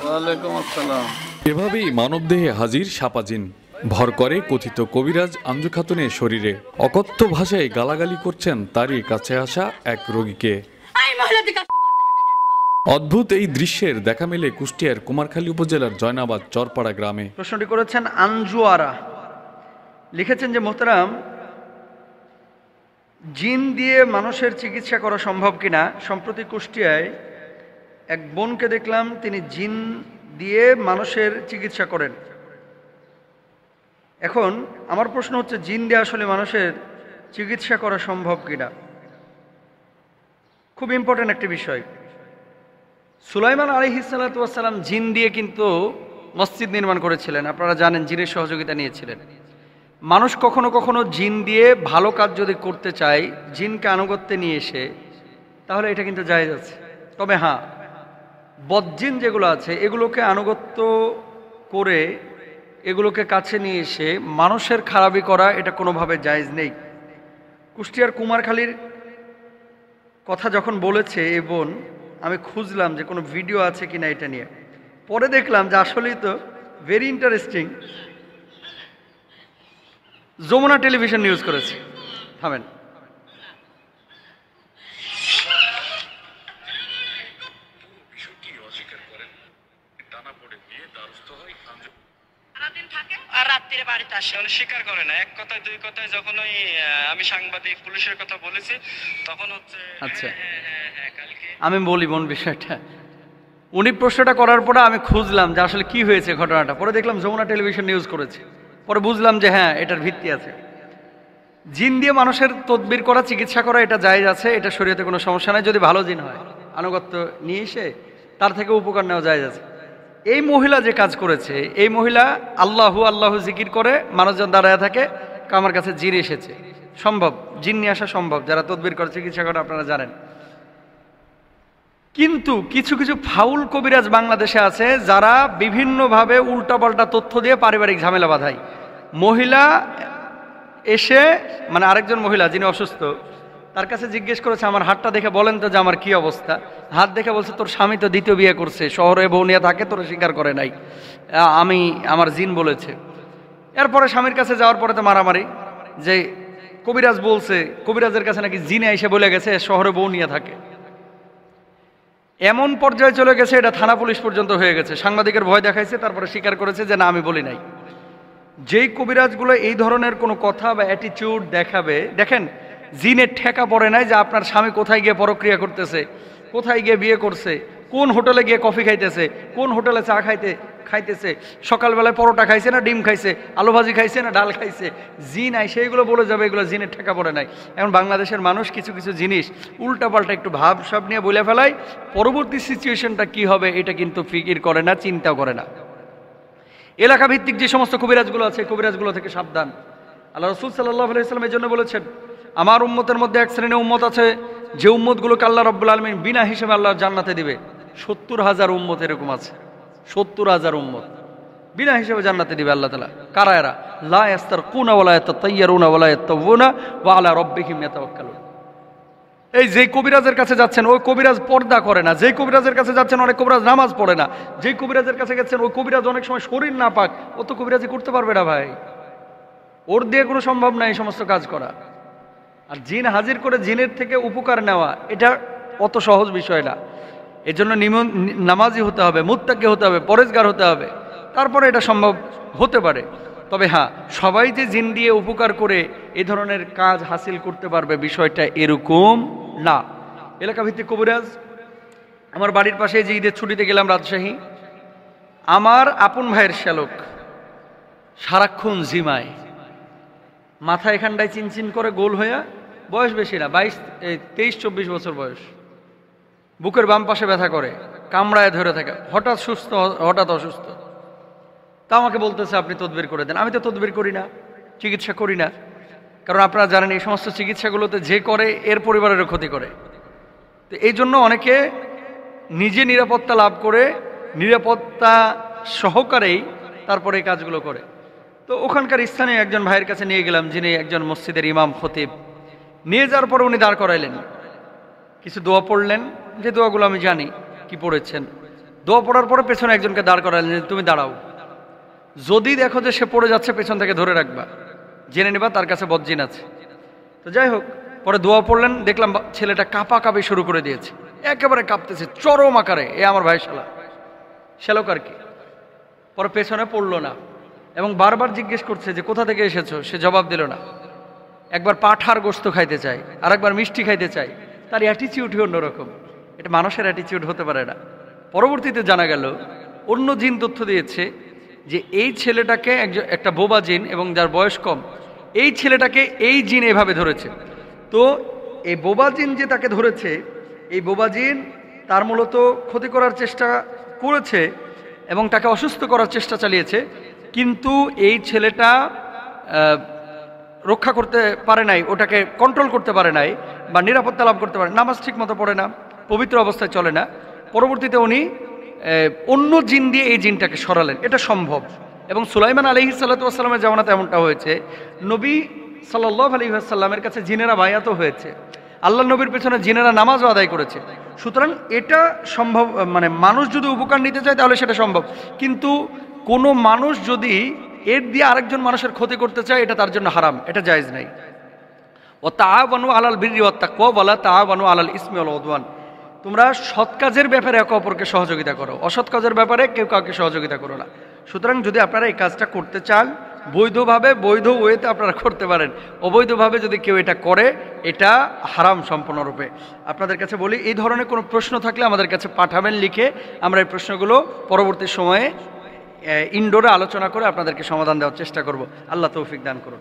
ওয়ালাইকুম আসসালাম। এভাবেই মানবদেহে হাজির সাপা জিন ভর করে কথিত কবিরাজ আঞ্জু খাতুনের শরীরে। অকথ্য ভাষায় গালাগালি করছেন তারই কাছে আসা এক রোগীকে। অদ্ভুত এই দৃশ্যের দেখা মেলে কুষ্টিয়ার কুমারখালী উপজেলার জয়নাবাদ চরপাড়া গ্রামে। প্রশ্নটি করেছেন আঞ্জুয়ারা, লিখেছেন যে মোহতারাম, জিন দিয়ে মানুষের চিকিৎসা করা সম্ভব কিনা। সম্প্রতি কুষ্টিয়ায় এক বোনকে দেখলাম, তিনি জিন দিয়ে মানুষের চিকিৎসা করেন। এখন আমার প্রশ্ন হচ্ছে, জিন দিয়ে আসলে মানুষের চিকিৎসা করা সম্ভব কিনা। খুব ইম্পর্টেন্ট একটি বিষয়। সুলাইমান আলাইহিস সালাতু ওয়াস সালাম জিন দিয়ে কিন্তু মসজিদ নির্মাণ করেছিলেন, আপনারা জানেন, জিনের সহযোগিতা নিয়েছিলেন। মানুষ কখনো কখনো জিন দিয়ে ভালো কাজ যদি করতে চায়, জিনকে আনুগত্যে নিয়ে এসে, তাহলে এটা কিন্তু জায়েজ আছে। তবে হ্যাঁ, বদজিন যেগুলো আছে এগুলোকে আনুগত্য করে এগুলোকে কাছে নিয়ে এসে মানুষের খারাপি করা, এটা কোনোভাবে জায়েজ নেই। কুষ্টিয়ার কুমারখালীর কথা যখন বলেছে এই বোন, আমি খুঁজলাম যে কোনো ভিডিও আছে কিনা এটা নিয়ে। পরে দেখলাম যে আসলেই তো very interesting, Jamuna television news করেছে। থামেন। স্বীকার করে না, এক কথায় দুই কথায়। যখন ওই আমি সাংবাদিক পুলিশের কথা বলেছি তখন হচ্ছে আচ্ছা, আমি বলি বোন বিষয়টা। উনি প্রশ্নটা করার পরে আমি খুঁজলাম যে আসলে কি হয়েছে ঘটনাটা। পরে দেখলাম যমুনা টেলিভিশন নিউজ করেছে। পরে বুঝলাম যে হ্যাঁ, এটার ভিত্তি আছে। জিন দিয়ে মানুষের তদবির করা, চিকিৎসা করা, এটা জায়েজ আছে, এটা শরীয়তে কোনো সমস্যা নাই। যদি ভালো জিন হয়, আনুগত্য নিয়ে এসে তার থেকে উপকার নেওয়া জায়েজ আছে। এই মহিলা যে কাজ করেছে, এই মহিলা আল্লাহু আল্লাহু জিকির করে মানুষজন দাঁড়ায় থাকে, আমার কাছে জিন এসেছে। সম্ভব, জিন নিয়ে আসা সম্ভব, যারা তদবির করে, চিকিৎসা করে, আপনারা জানেন। কিন্তু কিছু কিছু ফাউল কবিরাজ বাংলাদেশে আছে, যারা বিভিন্নভাবে উল্টাপাল্টা তথ্য দিয়ে পারিবারিক ঝামেলা বাঁধায়। মহিলা এসে, মানে আরেকজন মহিলা যিনি অসুস্থ, তার কাছে জিজ্ঞেস করেছে, আমার হাতটা দেখে বলেন তো যে আমার কি অবস্থা। হাত দেখে বলছে, তোর স্বামী তো দ্বিতীয় বিয়ে করছে, শহরে বউ নিয়ে থাকে, তোর স্বীকার করে নাই, আমার জিন বলেছে। এরপরে স্বামীর কাছে যাওয়ার পরে তো মারামারি, যে কবিরাজ বলছে, কবিরাজের কাছে নাকি জিনে এসে বলে গেছে শহরে বউ নিয়ে থাকে। এমন পর্যায়ে চলে গেছে, এটা থানা পুলিশ পর্যন্ত হয়ে গেছে। সাংবাদিকের ভয় দেখাইছে, তারপরে স্বীকার করেছে যে না, আমি বলি নাই। যেই কবিরাজগুলো এই ধরনের কোনো কথা বা অ্যাটিটিউড দেখাবে, দেখেন জিনের ঠেকা পড়ে নাই যে আপনার স্বামী কোথায় গিয়ে পরক্রিয়া করতেছে, কোথায় গিয়ে বিয়ে করছে, কোন হোটেলে গিয়ে কফি খাইতেছে, কোন হোটেলে চা খাইতেছে, সকালবেলায় পরোটা খাইছে না ডিম খাইছে, আলু ভাজি খাইছে না ডাল খাইছে। জিন আই সেইগুলো বলে যাবে, এগুলো জিনের ঠেকা পড়ে নাই। এখন বাংলাদেশের মানুষ কিছু কিছু জিনিস উল্টাপাল্টা একটু ভাব সব নিয়ে বলে ফেলায়, পরবর্তী সিচুয়েশনটা কি হবে এটা কিন্তু ফিকির করে না, চিন্তা করে না। এলাকা ভিত্তিক যে সমস্ত কবিরাজগুলো আছে, কবিরাজগুলো থেকে সাবধান। আল্লাহ রাসূল সাল্লাল্লাহু আলাইহি ওয়াসাল্লাম এই জন্য বলেছেন, আমার উম্মতের মধ্যে এক শ্রেণীর উম্মত আছে, যে উম্মতগুলোকে আল্লাহ রাব্বুল আলামিন বিনা হিসেবে আল্লাহ জান্নাতে দিবে। 70,000 উম্মত এরকম আছে, 70,000 উম্মত বিনা হিসেবে জান্নাতে দিবে আল্লাহ তাআলা। কারা এরা? লা ইয়াস্তারকুনা ওয়া লা ইয়াতাতায়্যারুনা ওয়া লা ইয়াতাওয়ুনা ওয়া আলা রাব্বিহিম ইয়াতাওয়াক্কালুন। এই যে কবিরাজের কাছে যাচ্ছেন, ওই কবিরাজ পর্দা করে না। যেই কবিরাজের কাছে যাচ্ছেন, অনেক কবিরাজ নামাজ পড়ে না। যেই কবিরাজের কাছে গেছেন, ওই কবিরাজ অনেক সময় শরীর না পাক, ও তো কবিরাজি করতে পারবে না ভাই, ওর দিয়ে কোনো সম্ভব না এই সমস্ত কাজ করা। আর জিন হাজির করে জিনের থেকে উপকার নেওয়া, এটা অত সহজ বিষয় না। এর জন্য নামাজি হতে হবে, মুত্তাকি হতে হবে, পরেজগার হতে হবে, তারপরে এটা সম্ভব হতে পারে। তবে হ্যাঁ, সবাই যে জিন দিয়ে উপকার করে এই ধরনের কাজ হাসিল করতে পারবে, বিষয়টা এরকম না। এলাকা ভিত্তিক কবিরাজ, আমার বাড়ির পাশে যে ঈদের ছুটিতে গেলাম রাজশাহী, আমার আপন ভাইয়ের শ্যালক সারাক্ষণ জিমায়, মাথা এখানটায় চিনচিন করে গোল হইয়া, বয়স বেশি না, 23-24 বছর বয়স, বুকের বাম পাশে ব্যথা করে, কামড়ায় ধরে থাকে, হঠাৎ সুস্থ, হঠাৎ অসুস্থ। তা আমাকে বলতেছে আপনি তদবির করে দেন। আমি তো তদবির করি না, চিকিৎসা করি না, কারণ আপনারা জানেন এই সমস্ত চিকিৎসাগুলোতে যে করে এর পরিবারেরও ক্ষতি করে। তো এই জন্য অনেকে নিজে নিরাপত্তা লাভ করে, নিরাপত্তা সহকারেই তারপরে এই কাজগুলো করে। তো ওখানকার স্থানীয় একজন ভাইয়ের কাছে নিয়ে গেলাম, যিনি একজন মসজিদের ইমাম খতিব। নিয়ে যাওয়ার পরে উনি দাঁড় করাইলেন, কিছু দোয়া পড়লেন, যে দোয়াগুলো আমি জানি কি পড়েছেন। দোয়া পড়ার পরে পেছনে একজনকে দাঁড় করালেন যে তুমি দাঁড়াও, যদি দেখো যে সে পড়ে যাচ্ছে পেছন থেকে ধরে রাখবা, জেনে নেবা তার কাছে বদজিন আছে। তো যাই হোক, পরে দোয়া পড়লেন, দেখলাম ছেলেটা কাঁপি শুরু করে দিয়েছে, একেবারে কাঁপতেছে চরম আকারে। এ আমার ভাই শ্যালক আর কি। পরে পেছনে পড়লো না এবং বারবার জিজ্ঞেস করছে যে কোথা থেকে এসেছো, সে জবাব দিল না। একবার পাঠার গোস্ত খাইতে চাই, আর একবার মিষ্টি খাইতে চাই। তার অ্যাটিচিউডই অন্যরকম, এটা মানুষের অ্যাটিচিউড হতে পারে না। পরবর্তীতে জানা গেল অন্য জিন তথ্য দিয়েছে যে এই ছেলেটাকে একটা বোবা জিন, এবং যার বয়স কম, এই ছেলেটাকে এই জিন এভাবে ধরেছে। তো এই বোবা জিন যে তাকে ধরেছে, এই বোবা জিন তার মূলত ক্ষতি করার চেষ্টা করেছে এবং তাকে অসুস্থ করার চেষ্টা চালিয়েছে, কিন্তু এই ছেলেটা রক্ষা করতে পারে নাই, ওটাকে কন্ট্রোল করতে পারে নাই বা নিরাপত্তা লাভ করতে পারে। নামাজ ঠিক মতো পড়ে না, পবিত্র অবস্থায় চলে না। পরবর্তীতে উনি অন্য জিন দিয়ে এই জিনটাকে সরালেন, এটা সম্ভব। এবং সুলাইমান আলাইহিস সালাতু ওয়াস সালামের জামানাতে এমনটা হয়েছে। নবী সাল্লাল্লাহু আলাইহি ওয়াসাল্লামের কাছে জিনেরা বায়াতও হয়েছে, আল্লাহ নবীর পেছনে জিনেরা নামাজও আদায় করেছে। সুতরাং এটা সম্ভব, মানে মানুষ যদি উপকার নিতে চায় তাহলে সেটা সম্ভব। কিন্তু কোনো মানুষ যদি এর দিয়ে আরেকজন মানুষের ক্ষতি করতে চায়, এটা তার জন্য হারাম, এটা জায়েজ নাই। ও তাআওয়ানু আলাল বিররি ওয়াত তাকওয়া ওয়ালা তাআওয়ানু আলাল ইসমি ওয়াল উদওয়ান। তোমরা সৎ কাজের ব্যাপারে একে অপরকে সহযোগিতা করো, অসৎ কাজের ব্যাপারে কেউ কাউকে সহযোগিতা করো না। সুতরাং যদি আপনারা এই কাজটা করতে চান, বৈধভাবে, বৈধ ওয়েতে আপনারা করতে পারেন। অবৈধভাবে যদি কেউ এটা করে, এটা হারাম সম্পূর্ণরূপে। আপনাদের কাছে বলি, এই ধরনের কোনো প্রশ্ন থাকলে আমাদের কাছে পাঠাবেন লিখে, আমরা এই প্রশ্নগুলো পরবর্তী সময়ে ইনডোরে আলোচনা করে আপনাদেরকে সমাধান দেওয়ার চেষ্টা করব। আল্লাহ তৌফিক দান করুন।